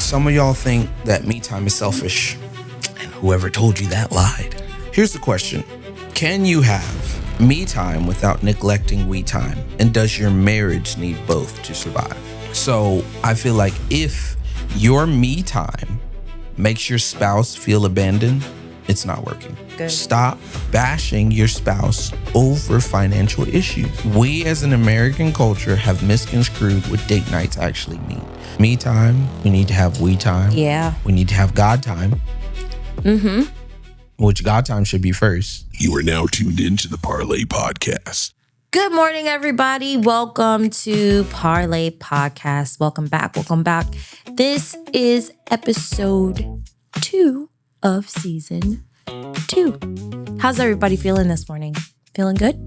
Some of y'all think that me time is selfish, and whoever told you that lied. Here's the question. Can you have me time without neglecting we time? And does your marriage need both to survive? So I feel like if your me time makes your spouse feel abandoned, it's not working. Good. Stop bashing your spouse over financial issues. We as an American culture have misconstrued what date nights actually mean. Me time, we need to have we time. Yeah. We need to have God time. Which God time should be first. You are now tuned into the Parley Podcast. Good morning, everybody. Welcome to Parley Podcast. Welcome back. This is episode 2 of season 2. How's everybody feeling this morning? Feeling good?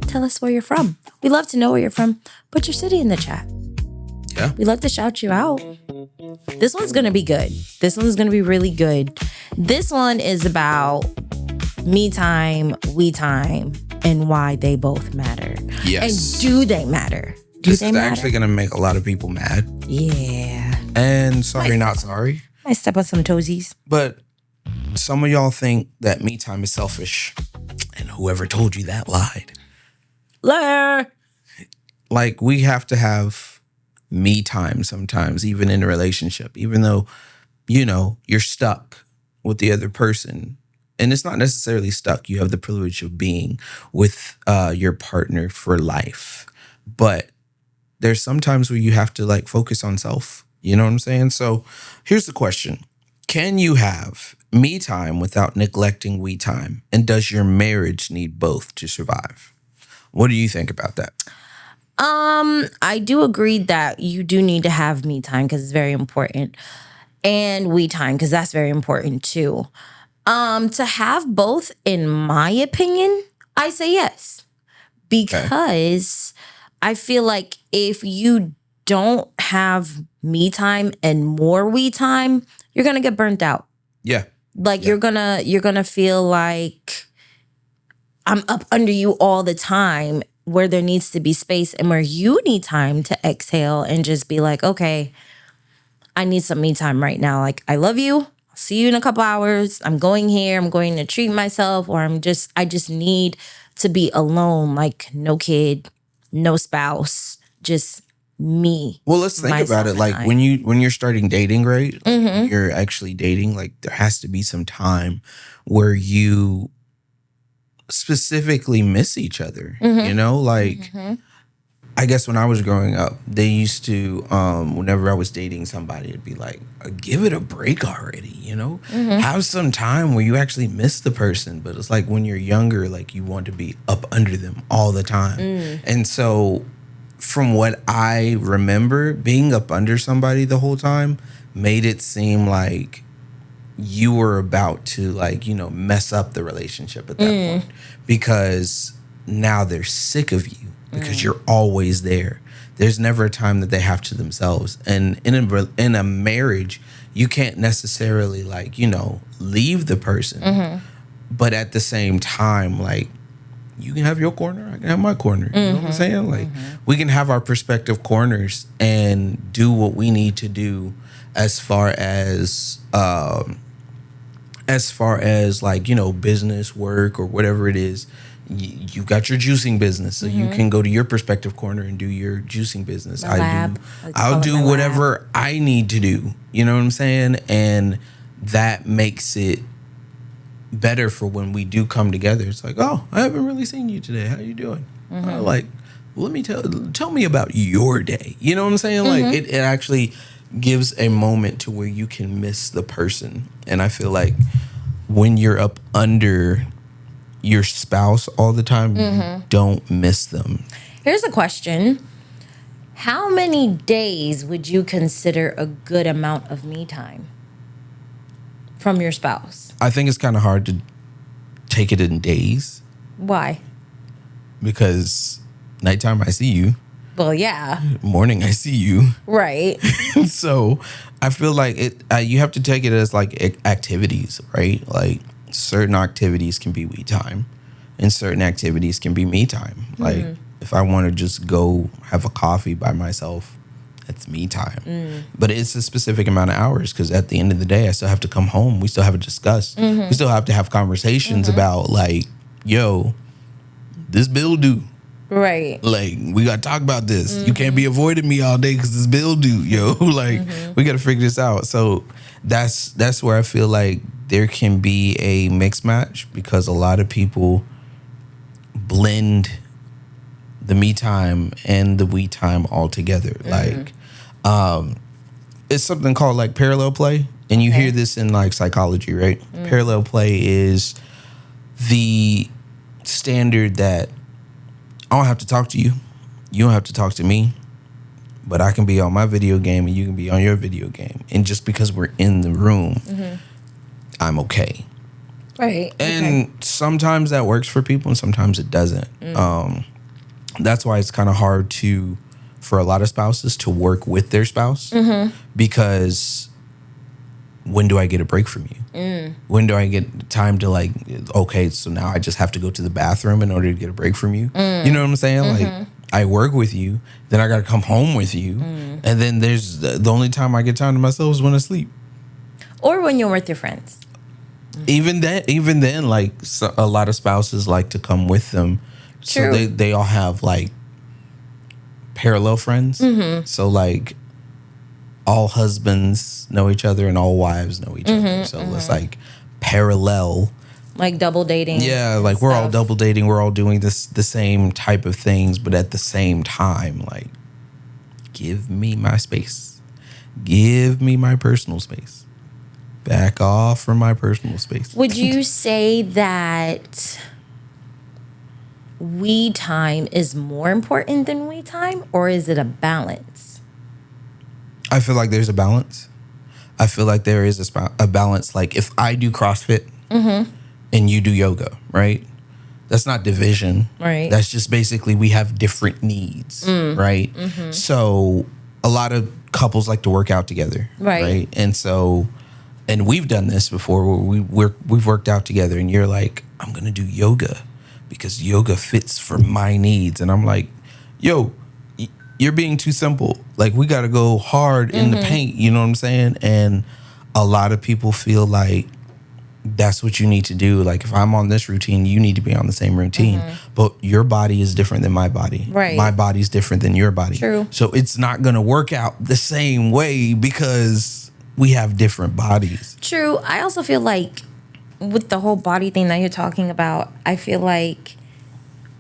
Tell us where you're from. We love to know where you're from. Put your city in the chat. Yeah. We love to shout you out. This one's going to be good. This one's going to be really good. This one is about me time, we time, and why they both matter. Yes. And do they matter? This is actually going to make a lot of people mad. Yeah. And sorry, not sorry. I step on some toesies. But some of y'all think that me time is selfish, and whoever told you that lied. Liar. Like, we have to have me time sometimes, even in a relationship, even though, you know, you're stuck with the other person. And it's not necessarily stuck. You have the privilege of being with your partner for life. But there's sometimes where you have to like focus on self. You know what I'm saying? So here's the question. Can you have me time without neglecting we time? And does your marriage need both to survive? What do you think about that? I do agree that you do need to have me time because it's very important. And we time because that's very important too. To have both, in my opinion, I say yes. Because I feel like if you don't have me time and more we time, you're gonna get burnt out. Yeah. Like you're gonna feel like I'm up under you all the time, where there needs to be space and where you need time to exhale and just be like, okay, I need some me time right now. Like, I love you. I'll see you in a couple hours. I'm going here. I'm going to treat myself, or I just need to be alone. Like, no kid, no spouse, just me. Well, let's think about it. Like when you're starting dating, right? Like when you're actually dating, like there has to be some time where you specifically miss each other. You know, like I guess when I was growing up, they used to, whenever I was dating somebody, it'd be like, give it a break already, you know? Have some time where you actually miss the person. But it's like when you're younger, like you want to be up under them all the time. And so from what I remember, being up under somebody the whole time made it seem like you were about to, like, you know, mess up the relationship at that point, because now they're sick of you because you're always there. There's never a time that they have to themselves. And in a marriage, you can't necessarily, like, you know, leave the person. But at the same time, like, you can have your corner, I can have my corner. You know what I'm saying? Like, we can have our perspective corners and do what we need to do as far as like, you know, business, work, or whatever it is. You've got your juicing business, so you can go to your perspective corner and do your juicing business. I'll do whatever I need to do. You know what I'm saying? And that makes it better for when we do come together. It's like, oh, I haven't really seen you today. How you doing? Like, let me tell me about your day. You know what I'm saying? Like, it actually gives a moment to where you can miss the person. And I feel like when you're up under your spouse all the time, you don't miss them. Here's a question. How many days would you consider a good amount of me time from your spouse? I think it's kind of hard to take it in days. Why? Because nighttime I see you. Well, yeah. Morning I see you. Right. So I feel like you have to take it as like activities, right? Like certain activities can be we time and certain activities can be me time. Like if I want to just go have a coffee by myself That's me time. But it's a specific amount of hours because at the end of the day, I still have to come home. We still have to discuss. We still have to have conversations about like, yo, this bill due. Right. Like, we got to talk about this. You can't be avoiding me all day because this bill due, yo. Like, we got to figure this out. So that's where I feel like there can be a mixed match because a lot of people blend the me time and the we time all together. Like, it's something called like parallel play. And you hear this in like psychology, right? Parallel play is the standard that I don't have to talk to you. You don't have to talk to me. But I can be on my video game and you can be on your video game. And just because we're in the room, I'm okay. Right. And sometimes that works for people and sometimes it doesn't. That's why it's kind of hard for a lot of spouses to work with their spouse because when do I get a break from you? When do I get time to like, okay, so now I just have to go to the bathroom in order to get a break from you? You know what I'm saying? Like, I work with you, then I got to come home with you. And then there's the only time I get time to myself is when I sleep. Or when you're with your friends. Even then, like a lot of spouses like to come with them. True. So they all have like parallel friends. So like all husbands know each other and all wives know each other. So it's like parallel. Like double dating. Yeah, like we're all double dating. We're all doing the same type of things, but at the same time, like, give me my space. Give me my personal space. Back off from my personal space. Would you say that we time is more important than we time, or is it a balance? I feel like there's a balance. I feel like there is a balance. Like if I do CrossFit and you do yoga, right? That's not division. Right. That's just basically we have different needs, right? So a lot of couples like to work out together, right? And we've done this before where we've worked out together and you're like, I'm going to do yoga because yoga fits for my needs. And I'm like, yo, you're being too simple. Like, we got to go hard in the paint. You know what I'm saying? And a lot of people feel like that's what you need to do. Like, if I'm on this routine, you need to be on the same routine. But your body is different than my body. Right. My body's different than your body. True. So it's not going to work out the same way because we have different bodies. True. I also feel like with the whole body thing that you're talking about, I feel like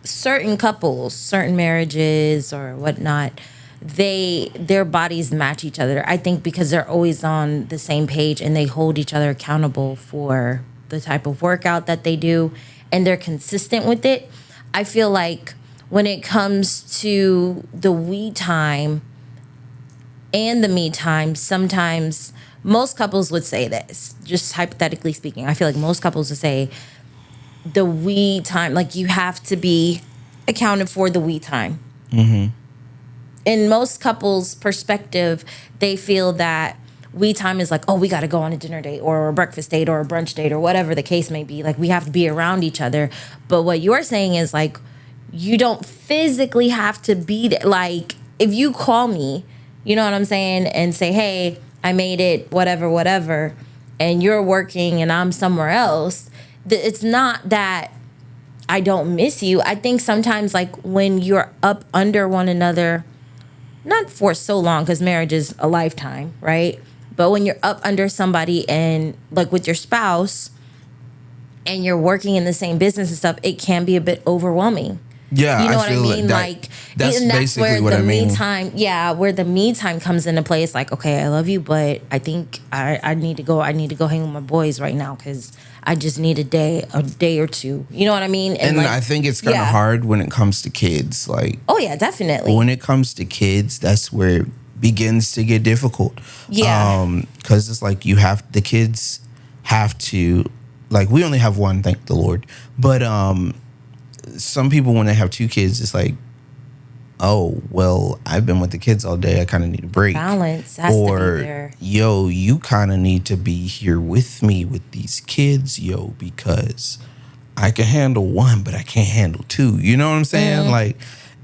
certain couples, certain marriages or whatnot, their bodies match each other. I think because they're always on the same page and they hold each other accountable for the type of workout that they do and they're consistent with it. I feel like when it comes to the we time and the me time, sometimes most couples would say this, just hypothetically speaking. I feel like most couples would say the we time, like you have to be accounted for the we time. In most couples' perspective, they feel that we time is like, oh, we got to go on a dinner date or a breakfast date or a brunch date or whatever the case may be. Like, we have to be around each other. But what you're saying is like, you don't physically have to be there. Like, if you call me, you know what I'm saying, and say, hey, I made it, whatever, and you're working and I'm somewhere else, it's not that I don't miss you. I think sometimes, like, when you're up under one another, not for so long, because marriage is a lifetime, right? But when you're up under somebody and, like, with your spouse and you're working in the same business and stuff, it can be a bit overwhelming. Yeah, you know what I mean? That's basically where what the I mean. me time, where the me time comes into play. It's like, okay, I love you, but I think I need to go. I need to go hang with my boys right now because I just need a day or two. You know what I mean? And like, I think it's kind of hard when it comes to kids. Like, oh yeah, definitely. When it comes to kids, that's where it begins to get difficult. Yeah. Because it's like the kids have to, like, we only have one, thank the Lord. But some people, when they have two kids, it's like, oh, well, I've been with the kids all day. I kind of need a break. Balance has to be there. Yo, you kind of need to be here with me with these kids, because I can handle one, but I can't handle two. You know what I'm saying? Like,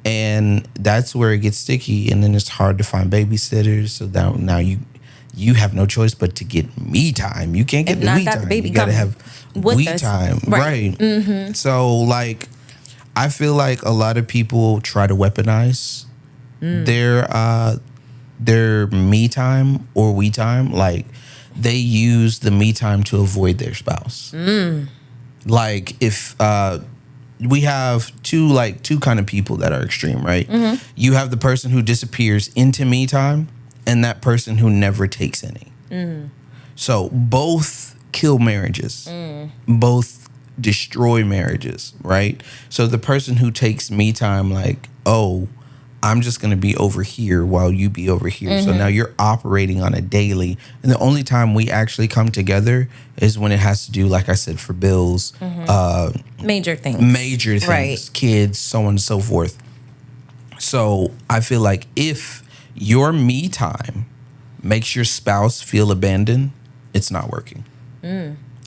And that's where it gets sticky, and then it's hard to find babysitters. So now you have no choice but to get me time. You can't get the me time. You gotta have we time, right? So like, I feel like a lot of people try to weaponize their me time or we time. Like, they use the me time to avoid their spouse. Like, if we have two kind of people that are extreme, right? You have the person who disappears into me time, and that person who never takes any. So both kill marriages. Both destroy marriages, right? So the person who takes me time, like, oh, I'm just going to be over here while you be over here. So now you're operating on a daily. And the only time we actually come together is when it has to do, like I said, for bills. Major things. Right. Kids, so on and so forth. So I feel like if your me time makes your spouse feel abandoned, it's not working.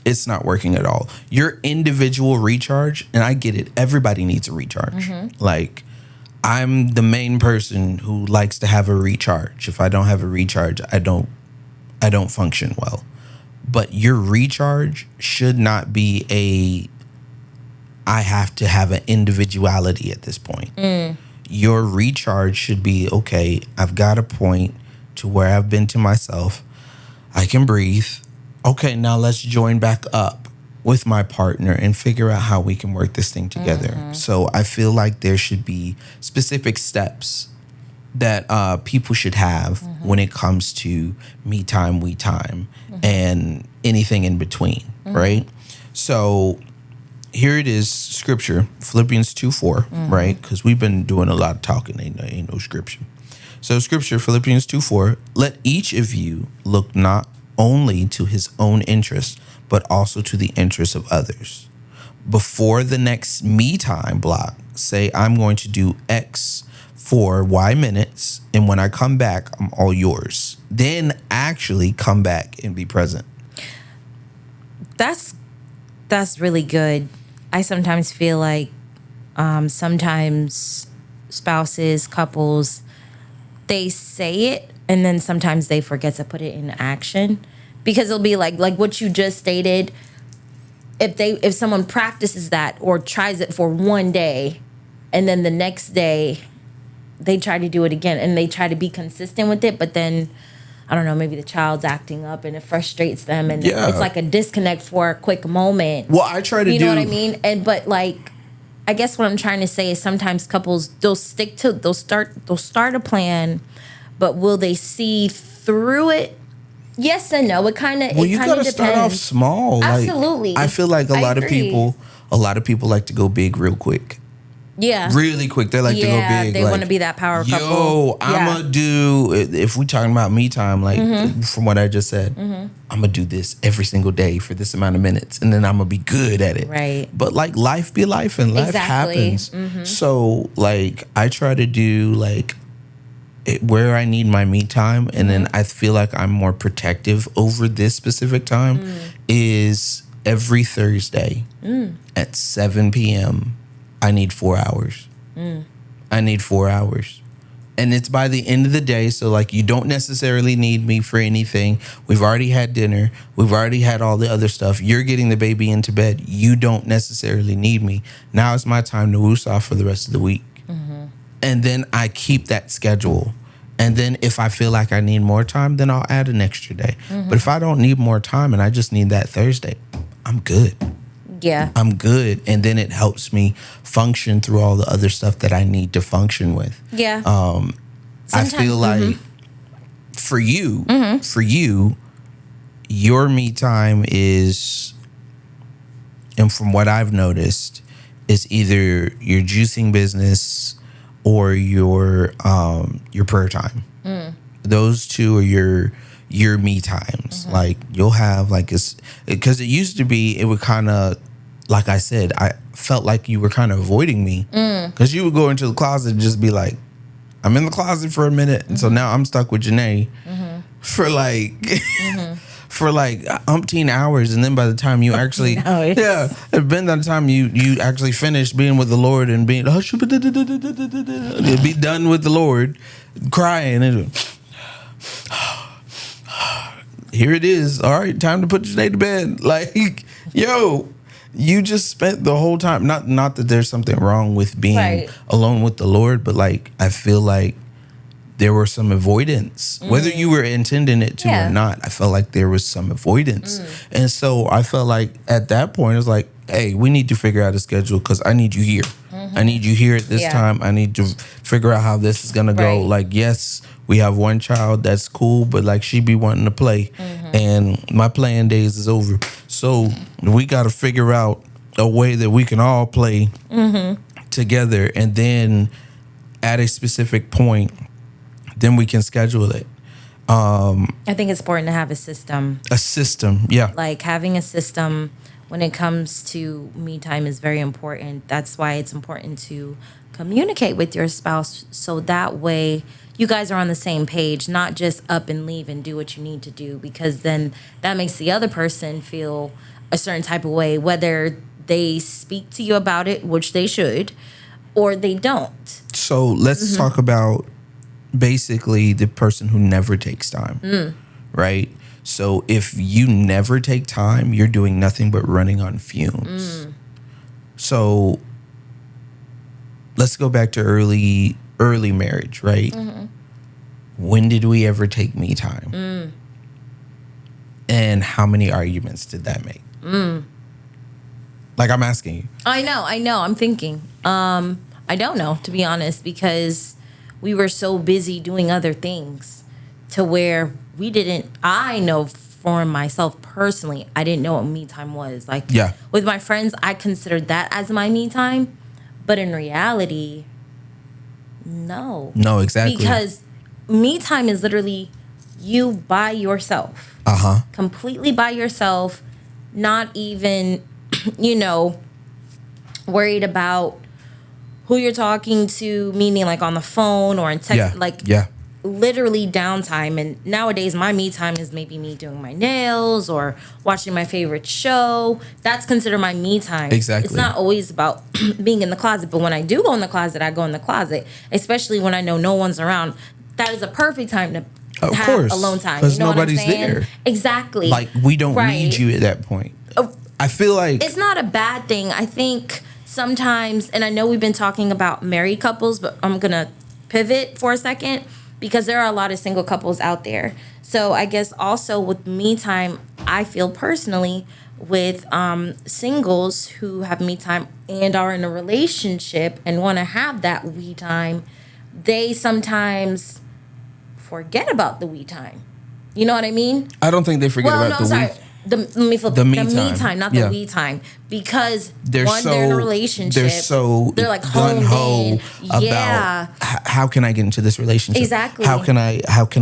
It's not working at all. Your individual recharge, and I get it, everybody needs a recharge. Like, I'm the main person who likes to have a recharge. If I don't have a recharge, I don't function well. But your recharge should not be I have to have an individuality at this point. Your recharge should be, okay, I've got a point to where I've been to myself. I can breathe. Okay, now let's join back up with my partner and figure out how we can work this thing together. So I feel like there should be specific steps that people should have when it comes to me time, we time, and anything in between, right? So here it is, scripture, Philippians 2:4, right? Because we've been doing a lot of talking, ain't no scripture. So scripture, Philippians 2:4, let each of you look not only to his own interest, but also to the interests of others. Before the next me time block, say, I'm going to do X for Y minutes, and when I come back, I'm all yours. Then actually come back and be present. That's really good. I sometimes feel like sometimes spouses, couples, they say it and then sometimes they forget to put it in action, because it'll be like what you just stated. If someone practices that or tries it for one day and then the next day they try to do it again and they try to be consistent with it, but then I don't know, maybe the child's acting up and it frustrates them, and it's like a disconnect for a quick moment. Well, I try to you know what I mean? But like, I guess what I'm trying to say is sometimes couples, they'll start a plan, but will they see through it? Yes and no. It kind of you gotta start off small. Absolutely. Like, I feel like a lot of people like to go big real quick. Yeah. Really quick. They like to go big. They want to be that power couple. I'm gonna do, if we talking about me time, like from what I just said, I'm gonna do this every single day for this amount of minutes, and then I'm gonna be good at it. Right. But like, life be life, and life happens. So like, I try to do like where I need my me time, and then I feel like I'm more protective over this specific time is every Thursday at 7 p.m. I need 4 hours. I need 4 hours. And it's by the end of the day. So like, you don't necessarily need me for anything. We've already had dinner. We've already had all the other stuff. You're getting the baby into bed. You don't necessarily need me. Now it's my time to woos off for the rest of the week. And then I keep that schedule. And then if I feel like I need more time, then I'll add an extra day. But if I don't need more time and I just need that Thursday, I'm good. Yeah. I'm good. And then it helps me function through all the other stuff that I need to function with. Yeah. I feel like for you, your me time is, and from what I've noticed, is either your juicing business or your prayer time. Those two are your me times. Like, you'll have like because it used to be, it would kind of, like I said, I felt like you were kind of avoiding me, because you would go into the closet and just be like, I'm in the closet for a minute. And so now I'm stuck with Janae for like for like umpteen hours, and then by the time you actually, by the time you actually finish being with the Lord and being be done with the Lord, crying and here it is. All right, time to put your day to bed. Like, yo, you just spent the whole time. Not that there's something wrong with being alone with the Lord, but like I feel like there was some avoidance, whether you were intending it to or not. I felt like there was some avoidance. And so I felt like at that point, it was like, hey, we need to figure out a schedule because I need you here. I need you here at this time. I need to figure out how this is going to go. Like, yes, we have one child. That's cool. But like she be wanting to play. And my playing days is over. So we got to figure out a way that we can all play together. And then at a specific point, then we can schedule it. I think it's important to have a system. A system, yeah. Like having a system when it comes to me time is very important. That's why it's important to communicate with your spouse so that way you guys are on the same page, not just up and leave and do what you need to do, because then that makes the other person feel a certain type of way, whether they speak to you about it, which they should, or they don't. So let's talk about basically the person who never takes time, right? So if you never take time, you're doing nothing but running on fumes. So let's go back to early marriage, right? When did we ever take me time? And how many arguments did that make? Like, I'm asking you. I know. I'm thinking. I don't know, to be honest, because we were so busy doing other things to where I know for myself personally, I didn't know what me time was. Like, with my friends, I considered that as my me time. But in reality, no. No, exactly. Because me time is literally you by yourself. Completely by yourself, not even, worried about who you're talking to, meaning like on the phone or in text, literally downtime. And nowadays my me time is maybe me doing my nails or watching my favorite show. That's considered my me time. Exactly. It's not always about being in the closet, but when I do go in the closet, I go in the closet, especially when I know no one's around. That is a perfect time to have alone time. Because nobody's there. Exactly. Like, we don't need you at that point. I feel like it's not a bad thing. I think sometimes, and I know we've been talking about married couples, but I'm going to pivot for a second because there are a lot of single couples out there. So I guess also with me time, I feel personally with singles who have me time and are in a relationship and want to have that we time, they sometimes forget about the we time. You know what I mean? I don't think they forget about the we. The me time, not the we time, because they're in a relationship. They're like honed in. About how can I get into this relationship? Exactly. How can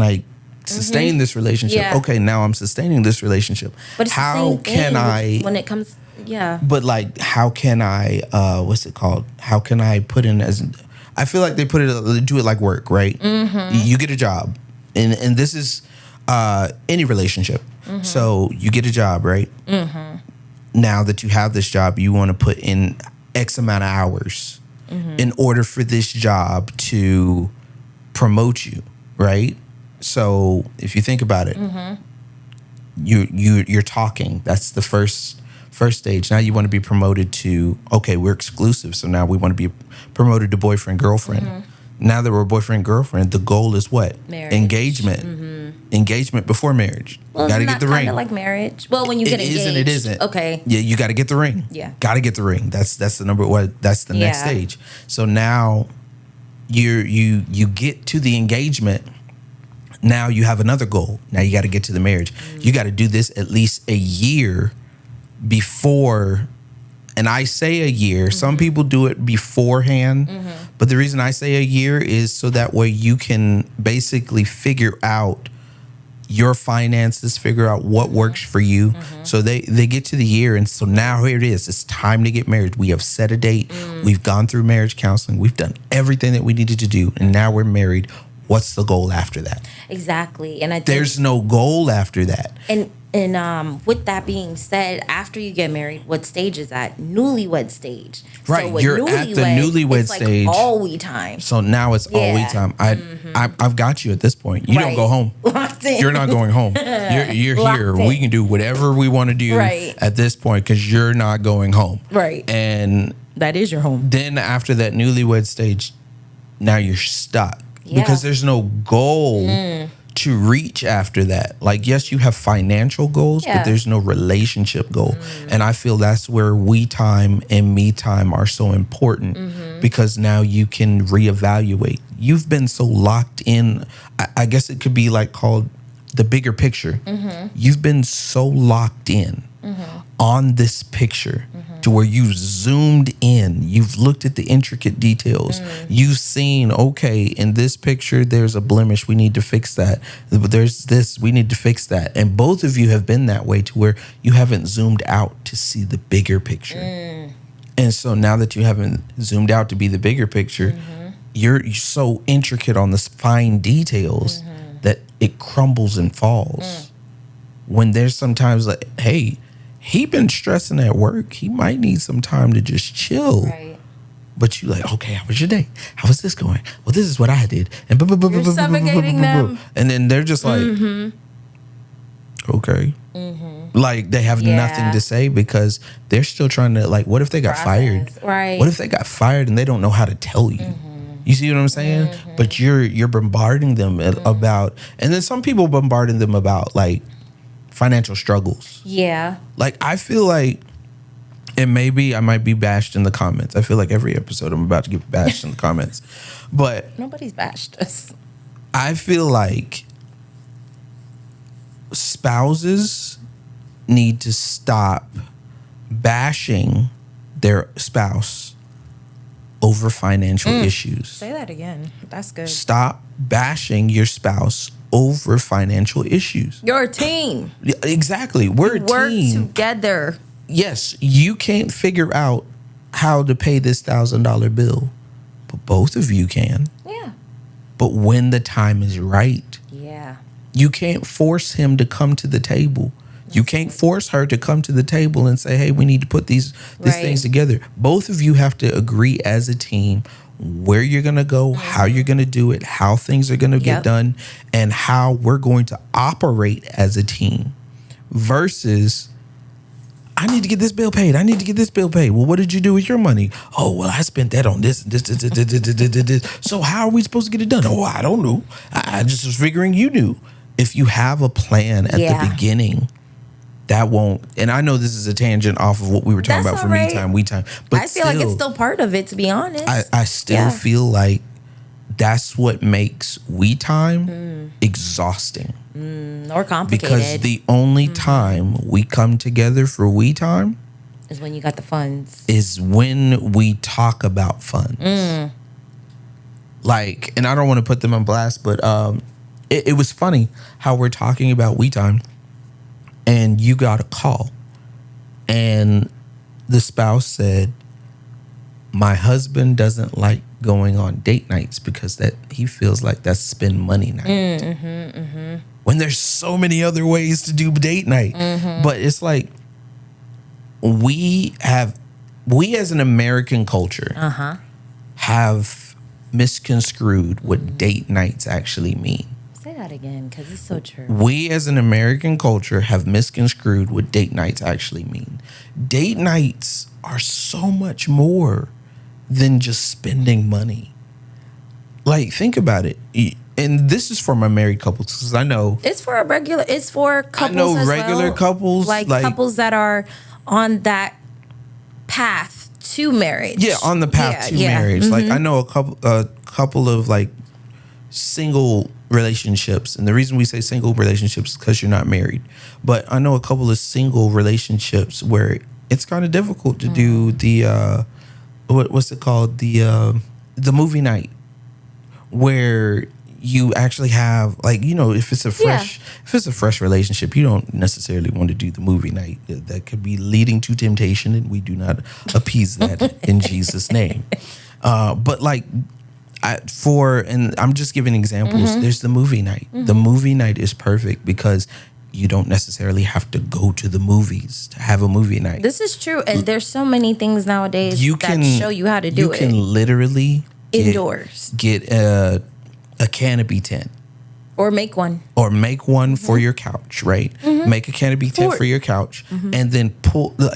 I sustain this relationship? Yeah. Okay, now I'm sustaining this relationship. But it's how the same thing when it comes? Yeah. But like, how can I? What's it called? How can I put in as? I feel like they do it like work, right? You get a job, and this is any relationship. So you get a job, right? Now that you have this job, you want to put in X amount of hours in order for this job to promote you, right? So if you think about it, you're talking. That's the first stage. Now you want to be promoted to, okay, we're exclusive. So now we want to be promoted to boyfriend, girlfriend. Now that we're boyfriend, girlfriend, the goal is what? Marriage. Engagement. Engagement before marriage. Well, Got to get the ring. Kind of like marriage. Well, when you get engaged. It is and it isn't. Okay. Yeah, you got to get the ring. Yeah. Got to get the ring. That's the number one. That's the next stage. So now you get to the engagement. Now you have another goal. Now you got to get to the marriage. You got to do this at least a year before. And I say a year. Some people do it beforehand. But the reason I say a year is so that way you can basically figure out your finances, figure out what works for you. So they get to the year. And so now here it is. It's time to get married. We have set a date. We've gone through marriage counseling. We've done everything that we needed to do. And now we're married. What's the goal after that? Exactly. And I think there's no goal after that. And And with that being said, after you get married, what stage is that? Newlywed stage. Right, So you're at the newlywed it's stage. Like all we time. So now it's all we time. I've got you at this point. You don't go home. You're not going home. You're here. We can do whatever we want to do at this point because you're not going home. Right. And that is your home. Then after that newlywed stage, now you're stuck because there's no goal to reach after that. Like, yes, you have financial goals, but there's no relationship goal. And I feel that's where we time and me time are so important because now you can reevaluate. You've been so locked in. I guess it could be like called the bigger picture. You've been so locked in on this picture to where you've zoomed in. You've looked at the intricate details. You've seen, okay, in this picture, there's a blemish. We need to fix that. But there's this, we need to fix that. And both of you have been that way to where you haven't zoomed out to see the bigger picture. And so now that you haven't zoomed out to be the bigger picture, you're so intricate on the fine details that it crumbles and falls. When there's sometimes like, hey, he been stressing at work. He might need some time to just chill. Right. But you like, okay, how was your day? How was this going? Well, this is what I did. And you're suffocating them. And then they're just like, okay. Like they have nothing to say because they're still trying to like, what if they got fired? Right. What if they got fired and they don't know how to tell you? You see what I'm saying? But you're bombarding them about, and then some people bombarding them about like financial struggles. Yeah. Like I feel like, and maybe I might be bashed in the comments. I feel like every episode I'm about to get bashed in the comments. But nobody's bashed us. I feel like spouses need to stop bashing their spouse over financial issues. Say that again. That's good. Stop bashing your spouse over financial issues. You're a team. Yeah, exactly. We're a team. Work together. Yes, you can't figure out how to pay this $1,000 bill, but both of you can. Yeah. But when the time is right, you can't force him to come to the table. You can't force her to come to the table and say, hey, we need to put these things together. Both of you have to agree as a team where you're going to go, how you're going to do it, how things are going to get done, and how we're going to operate as a team versus I need to get this bill paid. I need to get this bill paid. Well, what did you do with your money? Oh, well, I spent that on this. So how are we supposed to get it done? Oh, I don't know. I just was figuring you knew. If you have a plan at the beginning, that won't, and I know this is a tangent off of what we were talking about for me time, we time. But I feel like it's still part of it, to be honest. I still feel like that's what makes we time exhausting. Or complicated. Because the only time we come together for we time is when you got the funds. Is when we talk about funds. Like, and I don't want to put them on blast, but it was funny how we're talking about we time. And you got a call, and the spouse said, my husband doesn't like going on date nights because that he feels like that's spend money night. When there's so many other ways to do date night. But it's like we as an American culture have misconstrued what date nights actually mean. Say that again, because it's so true. We as an American culture have misconstrued what date nights actually mean. Date nights are so much more than just spending money. Like, think about it. And this is for my married couples, because I know it's for couples. I know regular couples, like couples that are on that path to marriage. Yeah, on the path to marriage. Like, I know a couple of like single relationships, and the reason we say single relationships is because you're not married. But I know a couple of single relationships where it's kind of difficult to do the what's it called, the movie night, where you actually have, like, you know, if it's a fresh relationship, you don't necessarily want to do the movie night. That could be leading to temptation, and we do not appease that in Jesus' name. But like, and I'm just giving examples. There's the movie night. The movie night is perfect because you don't necessarily have to go to the movies to have a movie night. This is true. And there's so many things nowadays that show you how to do it. You can literally indoors. Get a canopy tent. Or make one. For your couch, right? Make a canopy tent for your couch, and then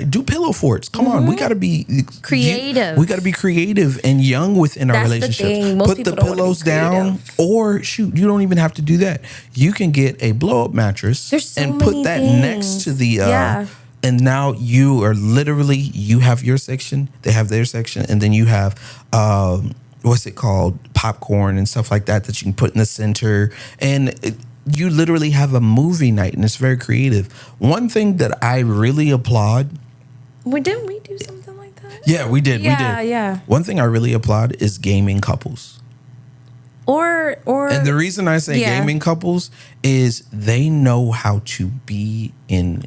do pillow forts. Come on, we got to be creative. We got to be creative and young within our relationship. Put the pillows down, or shoot, you don't even have to do that. You can get a blow up mattress and put that next to the. And now you are literally, you have your section, they have their section, and then you have what's it called? Popcorn and stuff like that you can put in the center. And you literally have a movie night, and it's very creative. One thing that I really applaud. Didn't we do something like that? Yeah, we did. Yeah. One thing I really applaud is gaming couples. Or and the reason I say gaming couples is they know how to be in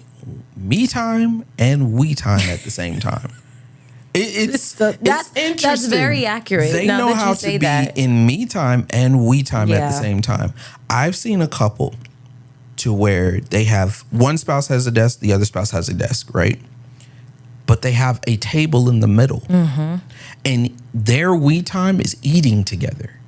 me time and we time at the same time. It's interesting. That's very accurate. They know how to be in me time and we time at the same time. I've seen a couple to where they have one spouse has a desk, the other spouse has a desk, right? But they have a table in the middle, and their we time is eating together.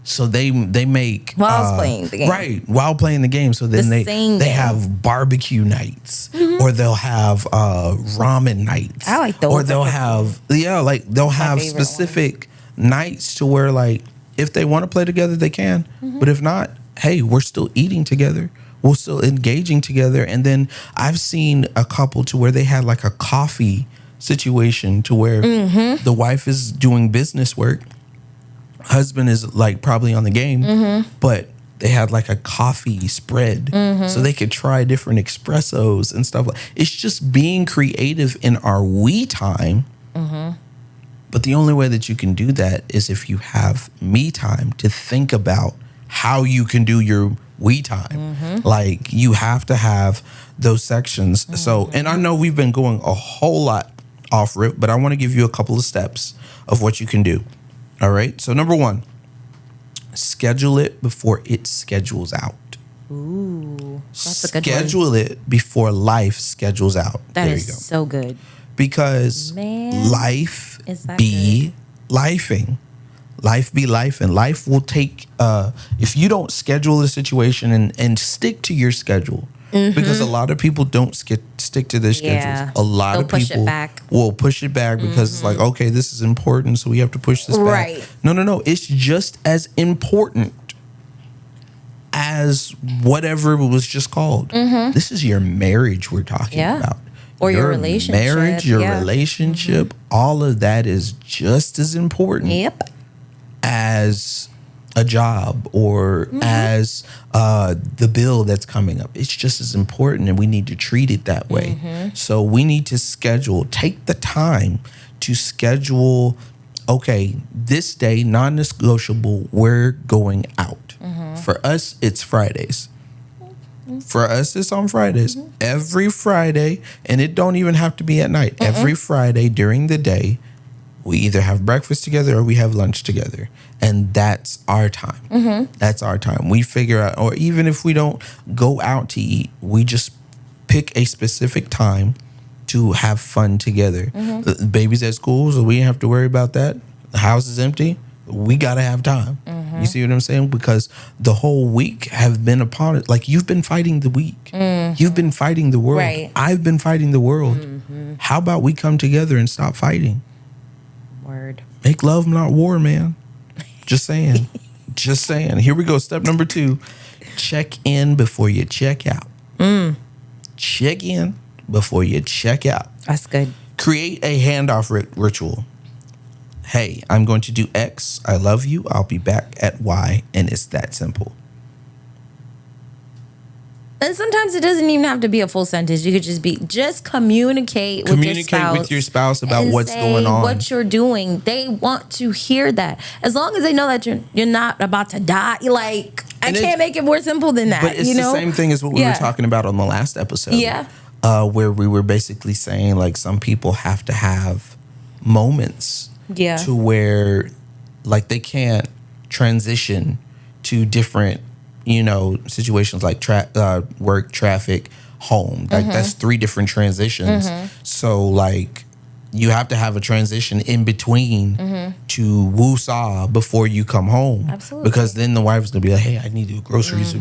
So they make while playing the game, right? While playing the game. So then they have barbecue nights, or they'll have ramen nights. I like those. Or they'll have they'll have specific nights to where like if they want to play together they can, but if not, hey, we're still eating together. We're still engaging together. And then I've seen a couple to where they had like a coffee situation to where the wife is doing business work. Husband is like probably on the game, but they had like a coffee spread so they could try different espressos and stuff. It's just being creative in our we time. But the only way that you can do that is if you have me time to think about how you can do your we time. Like you have to have those sections. So, and I know we've been going a whole lot off rip, but I want to give you a couple of steps of what you can do. All right. So number one, schedule it before it schedules out. Ooh, that's a good Schedule it before life schedules out. That is so good. Because life be lifing. Life be life, and life will take, if you don't schedule the situation and stick to your schedule, because a lot of people don't stick to their schedules. A lot of people will push it back because it's like, okay, this is important, so we have to push this back. Right. No. It's just as important as whatever was just called. This is your marriage we're talking about. Or your relationship. Marriage, your relationship, all of that is just as important as a job or as the bill that's coming up. It's just as important, and we need to treat it that way. So we need to take the time to schedule, okay, this day, non-negotiable, we're going out. For us, it's Fridays. For us, it's on Fridays. Every Friday, and it don't even have to be at night. Every Friday during the day, we either have breakfast together or we have lunch together. And that's our time. That's our time. We figure out, or even if we don't go out to eat, we just pick a specific time to have fun together. The baby's at school, so we don't have to worry about that. The house is empty. We got to have time. You see what I'm saying? Because the whole week have been upon it. Like, you've been fighting the week. You've been fighting the world. Right. I've been fighting the world. How about we come together and stop fighting? Word. Make love, not war, man. Just saying. Just saying. Here we go. Step number 2. Check in before you check out. Check in before you check out. That's good. Create a handoff ritual. Hey, I'm going to do X. I love you. I'll be back at Y. And it's that simple. And sometimes it doesn't even have to be a full sentence. You could just communicate with your spouse about what's going on, what you're doing. They want to hear that. As long as they know that you're not about to die. Like, I can't make it more simple than that. But it's the same thing as what we were talking about on the last episode. Where we were basically saying, like, some people have to have moments to where, like, they can't transition to different situations like work, traffic, home. Like that's 3 different transitions. So like you have to have a transition in between to woo-saw before you come home. Absolutely. Because then the wife is gonna be like, hey, I need to do groceries.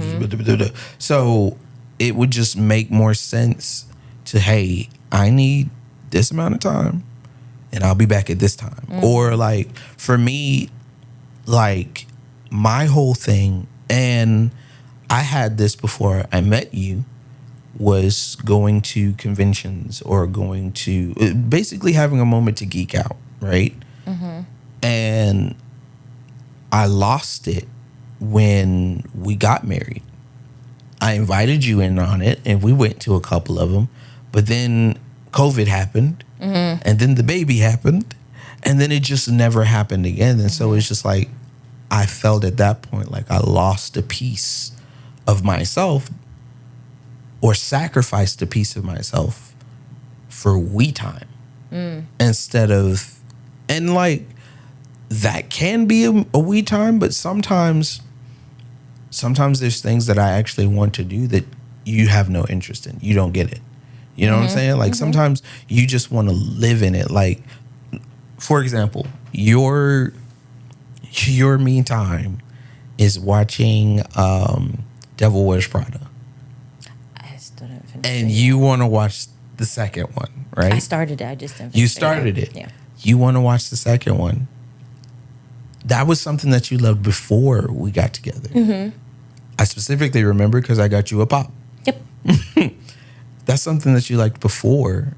So it would just make more sense to, hey, I need this amount of time and I'll be back at this time. Or like for me, like my whole thing, and I had this before I met you, was going to conventions or going to basically having a moment to geek out, right? And I lost it when we got married. I invited you in on it and we went to a couple of them, but then COVID happened and then the baby happened and then it just never happened again. And so it's just like, I felt at that point like I lost a piece of myself or sacrificed a piece of myself for we time instead of, and like that can be a we time, but sometimes there's things that I actually want to do that you have no interest in. You don't get it. You know what I'm saying? Like sometimes you just want to live in it. Like, for example, your me time is watching Devil Wears Prada. I still didn't finish And it. you want to watch the second one, right? I started it. I just didn't finish You it. started it. Yeah. You want to watch the second one. That was something that you loved before we got together. I specifically remember because I got you a pop. Yep. That's something that you liked before,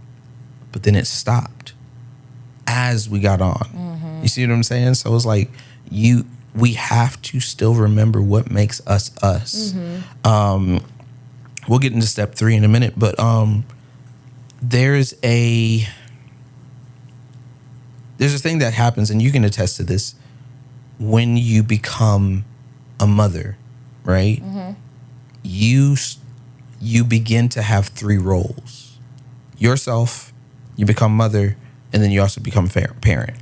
but then it stopped as we got on. You see what I'm saying? So it's like we have to still remember what makes us us. We'll get into step 3 in a minute, but there's a thing that happens, and you can attest to this, when you become a mother, right? You begin to have 3 roles. Yourself, you become mother, and then you also become parent.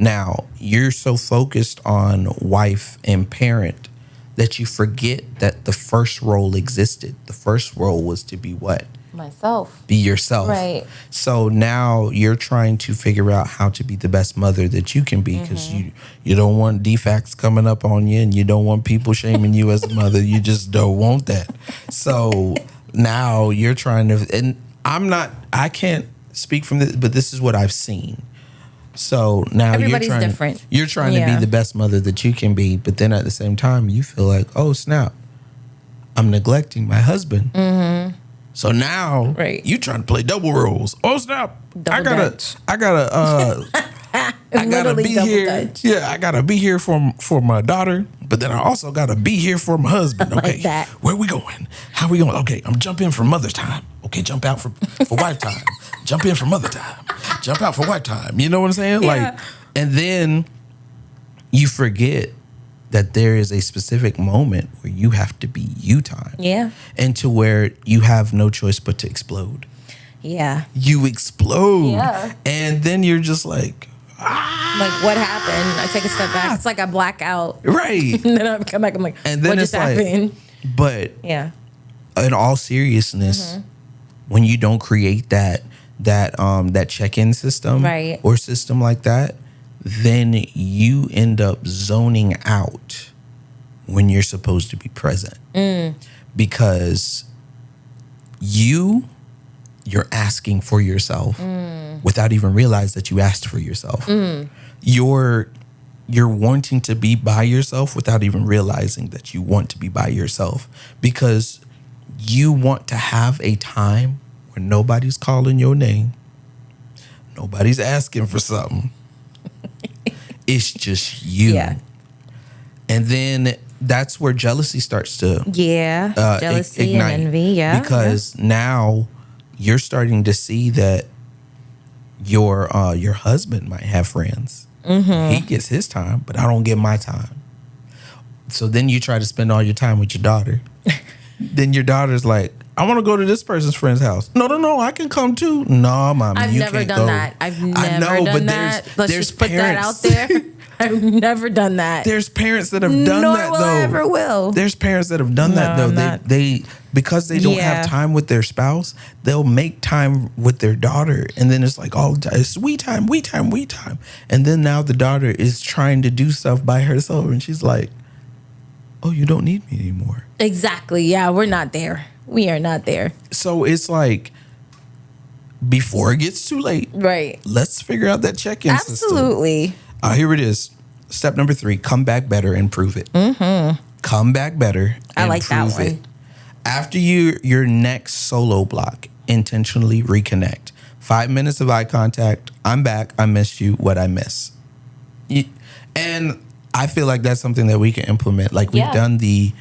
Now, you're so focused on wife and parent that you forget that the first role existed. The first role was to be what? Myself. Be yourself. Right. So now you're trying to figure out how to be the best mother that you can be, because you don't want defects coming up on you, and you don't want people shaming you as a mother. You just don't want that. So now you're trying to, and I can't speak from this, but this is what I've seen. So now Everybody's different. You're trying to be the best mother that you can be, but then at the same time you feel like, oh snap, I'm neglecting my husband. So now you trying to play double roles. Oh snap! I gotta be here. Dutch. Yeah, I gotta be here for my daughter, but then I also gotta be here for my husband. Okay, Like that. where we going? How we going? Okay, I'm jump in for mother's time. Okay, jump out for wife time. Jump in for mother time. Jump out for wife time. You know what I'm saying? Yeah. Like, and then you forget that there is a specific moment where you have to be you time. Yeah. And to where you have no choice but to explode. Yeah. You explode. Yeah. And then you're just like, Like, what happened? I take a step back. It's like I black out. right. And then I come back. I'm like, And then what it's just happened? But Yeah. in all seriousness, when you don't create that check-in system or system like that, then you end up zoning out when you're supposed to be present. Because you're asking for yourself without even realize that you asked for yourself. You're wanting to be by yourself without even realizing that you want to be by yourself, because you want to have a time where nobody's calling your name, nobody's asking for something. It's just you. Yeah. And then that's where jealousy starts to jealousy ignite. and envy. Yeah. Because now you're starting to see that your husband might have friends. He gets his time, but I don't get my time. So then you try to spend all your time with your daughter. Then your daughter's like, I want to go to this person's friend's house. No, I can come too. No, mommy, I've you never can't done go. that. I've never I know, done but that. there's Let's just put that out parents. there. I've never done that. There's parents that have done Nor that will though. I ever will. There's parents that have done that though. They because they don't have time with their spouse, they'll make time with their daughter, and then it's like all the time, it's we time. And then now the daughter is trying to do stuff by herself, and she's like, "Oh, you don't need me anymore." Exactly. Yeah, we're not there. We are not there. So it's like, before it gets too late, right? Let's figure out that check-in system. Absolutely. Here it is. Step number 3, come back better and prove it. Mm-hmm. Come back better and I like that one. it. After your next solo block, intentionally reconnect. 5 minutes of eye contact. I'm back. I missed you. What I miss. And I feel like that's something that we can implement. Like we've done the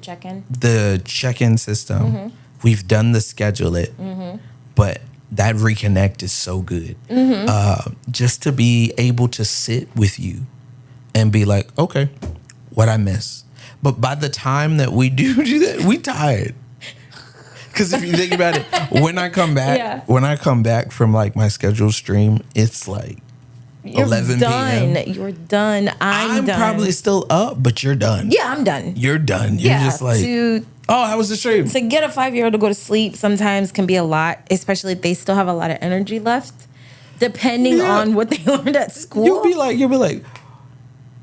check-in. The check-in system. Mm-hmm. We've done the schedule it. Mm-hmm. But that reconnect is so good. Mm-hmm. Just to be able to sit with you and be like, okay, what I miss. But by the time that we do that, we tired. Because if you think about it, when I come back from like my scheduled stream, it's like you're 11 done. p.m. You're done. I'm done. Probably still up, but you're done. Yeah, I'm done. You're done. You're just like, how was the stream? To get a 5-year-old to go to sleep sometimes can be a lot, especially if they still have a lot of energy left, depending on what they learned at school. You'll be like,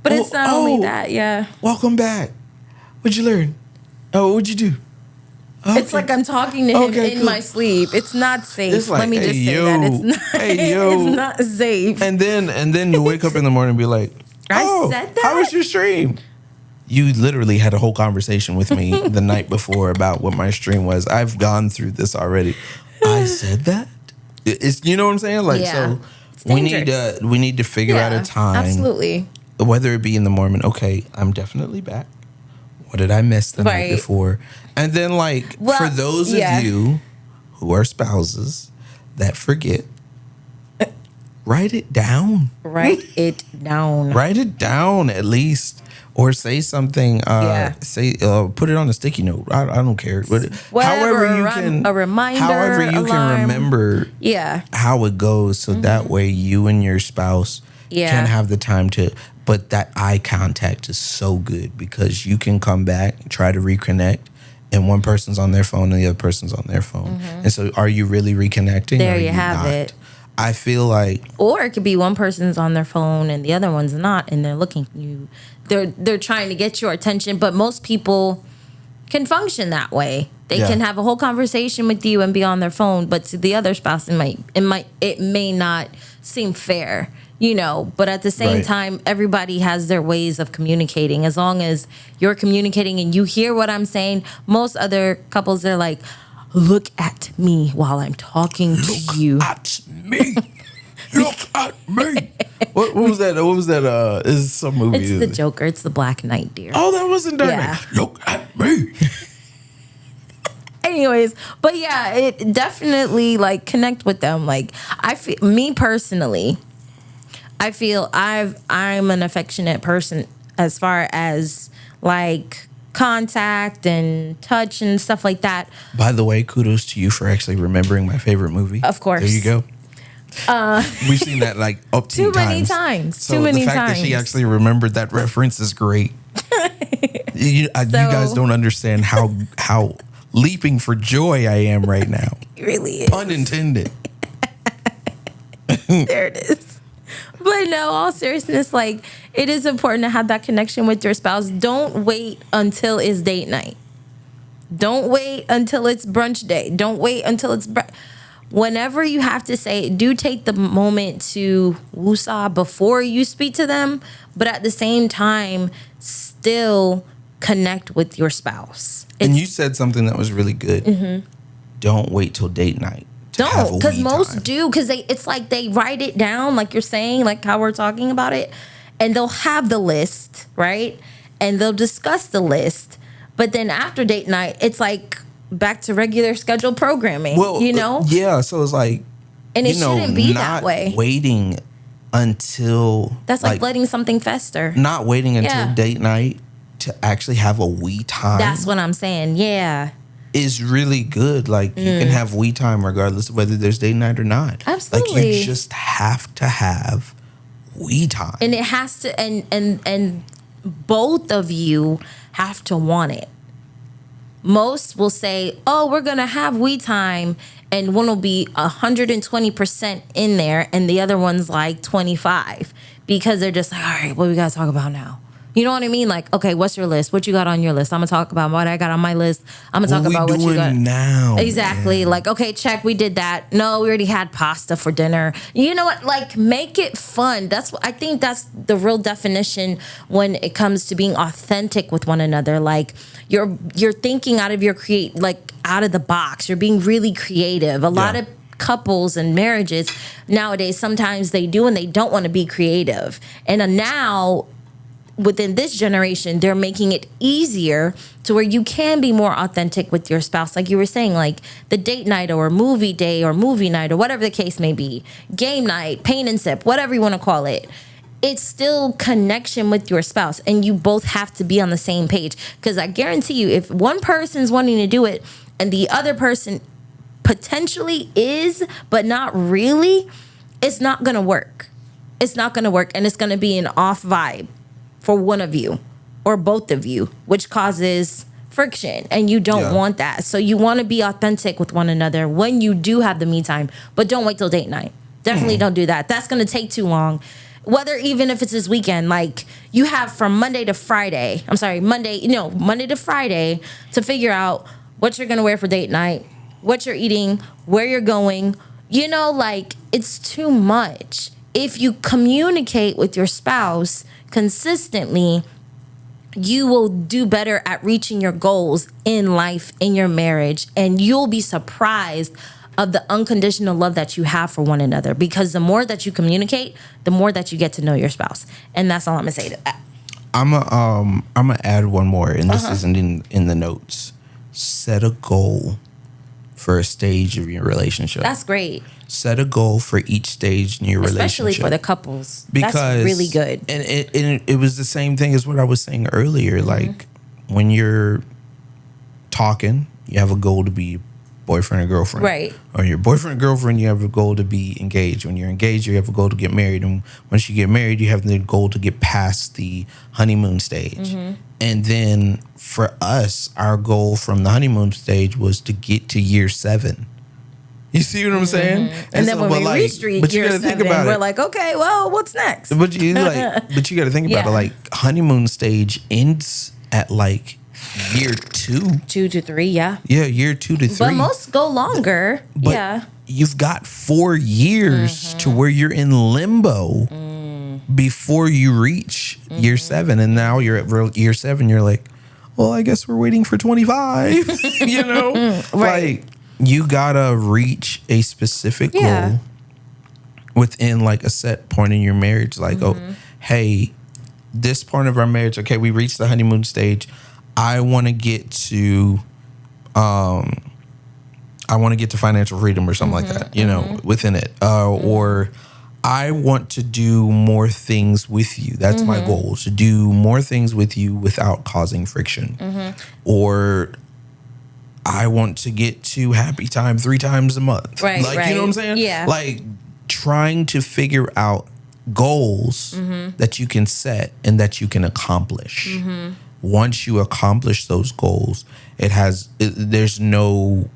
but it's not only that, yeah. Welcome back. What'd you learn? Oh, what'd you do? Okay. It's like I'm talking to him in my sleep. It's not safe. It's like, let me just say that it's not. It's not safe. And then you wake up in the morning and be like, I said that. How was your stream? You literally had a whole conversation with me the night before about what my stream was. I've gone through this already. I said that. It's, you know what I'm saying? Like, so we need to figure out a time. Absolutely. Whether it be in the morning, okay, I'm definitely back. What did I miss the night before? And then, for those of you who are spouses that forget, write it down. Write it down. Write it down at least. Or say something. Put it on a sticky note. I don't care. However you can. A reminder. However you can remember. Yeah. How it goes, so that way you and your spouse can have the time to. But that eye contact is so good because you can come back, try to reconnect, and one person's on their phone and the other person's on their phone. Mm-hmm. And so, are you really reconnecting? There you have it. I feel like, or it could be one person's on their phone and the other one's not, and they're looking at you. They're trying to get your attention, but most people can function that way. They can have a whole conversation with you and be on their phone, but to the other spouse, it may not seem fair, But at the same time, everybody has their ways of communicating. As long as you're communicating and you hear what I'm saying, most other couples, they're like, look at me while I'm talking to you. Look at me. Look at me. What was that? What was that? Is some movie? It's the Joker. It's the Black Knight, dear. Oh, that wasn't Dark Knight. Look at me. Anyways, but yeah, it definitely connect with them. Me personally, I feel I'm an affectionate person as far as contact and touch and stuff like that. By the way, kudos to you for actually remembering my favorite movie. Of course. There you go. We've seen that up to too many times. So the fact that she actually remembered that reference is great. You guys don't understand how leaping for joy I am right now. It really is. Pun intended. There it is. But no, all seriousness, it is important to have that connection with your spouse. Don't wait until it's date night. Don't wait until it's brunch day. Don't wait until it's whenever you have to say it, do take the moment to woosah before you speak to them, but at the same time, still connect with your spouse. And you said something that was really good. Mm-hmm. Don't wait till date night. Don't, because most do, because it's like they write it down, like you're saying, like how we're talking about it, and they'll have the list, right? And they'll discuss the list, but then after date night, it's back to regular scheduled programming. Well, yeah. So it's and it shouldn't be that way. Waiting until that's letting something fester. Not waiting until date night to actually have a we time. That's what I'm saying. Yeah. Is really good. You can have we time regardless of whether there's date night or not. Absolutely. You just have to have we time. And it has to, and both of you have to want it. Most will say, oh, we're going to have we time, and one will be 120% in there, and the other one's like 25, because they're just like, all right, what we got to talk about now? You know what I mean? Like, okay, what's your list? What you got on your list? I'm going to talk about what I got on my list. I'm going to talk about what you got now. Exactly. Man. Like, okay, check, we did that. No, we already had pasta for dinner. You know what? Like, make it fun. I think that's the real definition when it comes to being authentic with one another. Like, you're thinking out of out of the box. You're being really creative. A lot of couples and marriages nowadays, sometimes they do and they don't want to be creative. And now, within this generation, they're making it easier to where you can be more authentic with your spouse. Like you were saying, like the date night or movie day or movie night or whatever the case may be, game night, paint and sip, whatever you want to call it. It's still connection with your spouse, and you both have to be on the same page. Because I guarantee you, if one person's wanting to do it and the other person potentially is, but not really, it's not going to work. It's not going to work, and it's going to be an off vibe for one of you or both of you, which causes friction, and you don't want that. So you want to be authentic with one another when you do have the me time, but don't wait till date night. Definitely don't do that. That's going to take too long. Whether even if it's this weekend, like you have from Monday to Friday to figure out what you're going to wear for date night, what you're eating, where you're going, like it's too much. If you communicate with your spouse consistently, you will do better at reaching your goals in life, in your marriage, and you'll be surprised of the unconditional love that you have for one another, because the more that you communicate, the more that you get to know your spouse. And that's all I'm gonna say to that. I'm gonna add one more, and this isn't in the notes. Set a goal for a stage of your relationship. That's great. Set a goal for each stage in your relationship. Especially for the couples. That's really good. And it was the same thing as what I was saying earlier. Mm-hmm. Like when you're talking, you have a goal to be boyfriend or girlfriend. Right. Or your boyfriend or girlfriend, you have a goal to be engaged. When you're engaged, you have a goal to get married. And once you get married, you have the goal to get past the honeymoon stage. Mm-hmm. And then for us, our goal from the honeymoon stage was to get to year 7. You see what I'm saying? And then when we reached year 7, we're like, okay, well, what's next? But you got to think about it. Like honeymoon stage ends at like year 2. 2 to 3, yeah. Yeah, year 2 to 3. But most go longer. But you've got 4 years to where you're in limbo before you reach year 7. And now you're at year 7. You're like, well, I guess we're waiting for 25. Right. Like, you gotta reach a specific goal within like a set point in your marriage. Like, oh, hey, this part of our marriage, okay, we reached the honeymoon stage. I want to get to, financial freedom or something like that. Within it, or I want to do more things with you. That's my goal, to do more things with you without causing friction, or I want to get to happy time 3 times a month. Right, like, you know what I'm saying? Yeah. Like trying to figure out goals that you can set and that you can accomplish. Once you accomplish those goals, there's no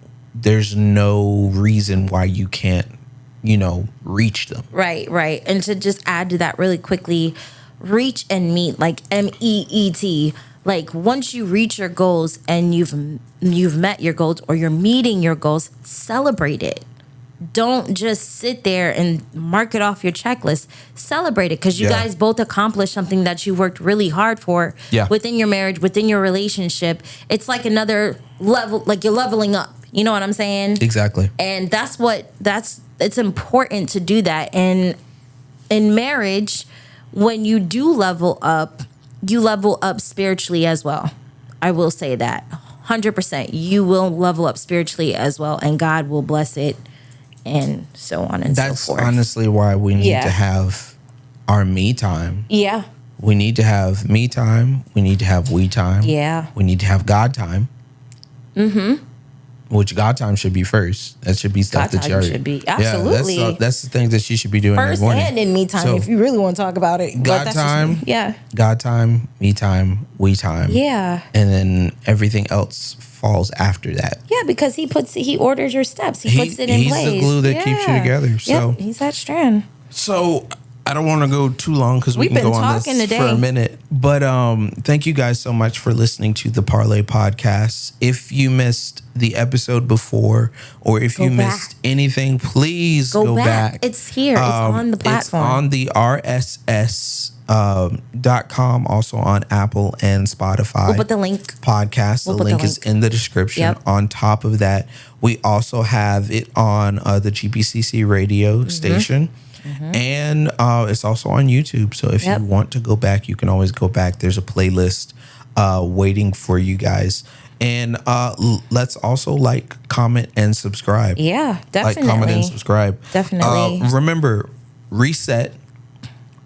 reason why you can't, reach them. Right. And to just add to that really quickly, reach and meet, like MEET. Like once you reach your goals and you've met your goals or you're meeting your goals, celebrate it. Don't just sit there and mark it off your checklist. Celebrate it, because you guys both accomplished something that you worked really hard for within your marriage, within your relationship. It's like another level, like you're leveling up. You know what I'm saying? Exactly. And it's important to do that. And in marriage, when you do level up, you level up spiritually as well. I will say that 100%. You will level up spiritually as well, and God will bless it, and so on and so forth. That's honestly why we need to have our me time. Yeah. We need to have me time. We need to have we time. Yeah. We need to have God time. which God time should be first. That should be stuff God that you time already should be. Absolutely. Yeah, that's the things that she should be doing First every morning. and in me time, So, if you really want to talk about it. But God that's just time, me. Yeah. God time, me time, we time. Yeah. And then everything else falls after that. Yeah, because he orders your steps. He puts it in place. He's the glue that keeps you together. So yep, he's that strand. So I don't want to go too long because we We've can go been on this talking today. for a minute. But thank you guys so much for listening to the Parley Podcast. If you missed the episode before, or if you missed anything, please go back. It's here. It's on the platform. It's on the RSS.com, also on Apple and Spotify. We'll put the link. Podcast. The link is in the description. Yep. On top of that, we also have it on the GPCC radio station. And it's also on YouTube. So if you want to go back, you can always go back. There's a playlist waiting for you guys. And let's also like, comment, and subscribe. Yeah, definitely. Like, comment, and subscribe. Definitely. Remember, reset,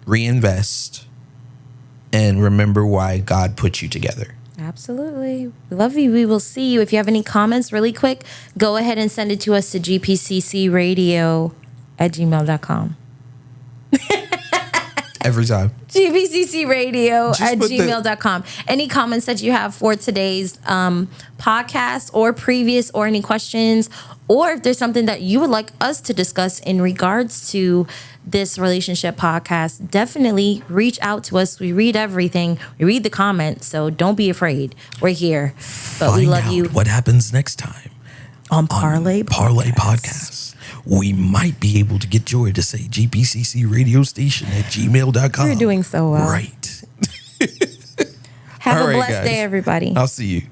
reinvest, and remember why God put you together. Absolutely. We love you. We will see you. If you have any comments really quick, go ahead and send it to us to gpccradio@gmail.com. Every time. gpccradio@gmail.com. Any comments that you have for today's podcast or previous, or any questions, or if there's something that you would like us to discuss in regards to this relationship podcast, definitely reach out to us. We read everything. We read the comments, so don't be afraid. We're here. But we love you. What happens next time on Parley Podcast. We might be able to get Joy to say GPCC radio station @gmail.com. You're doing so well. Right. Have All a right, blessed guys. day, everybody. I'll see you.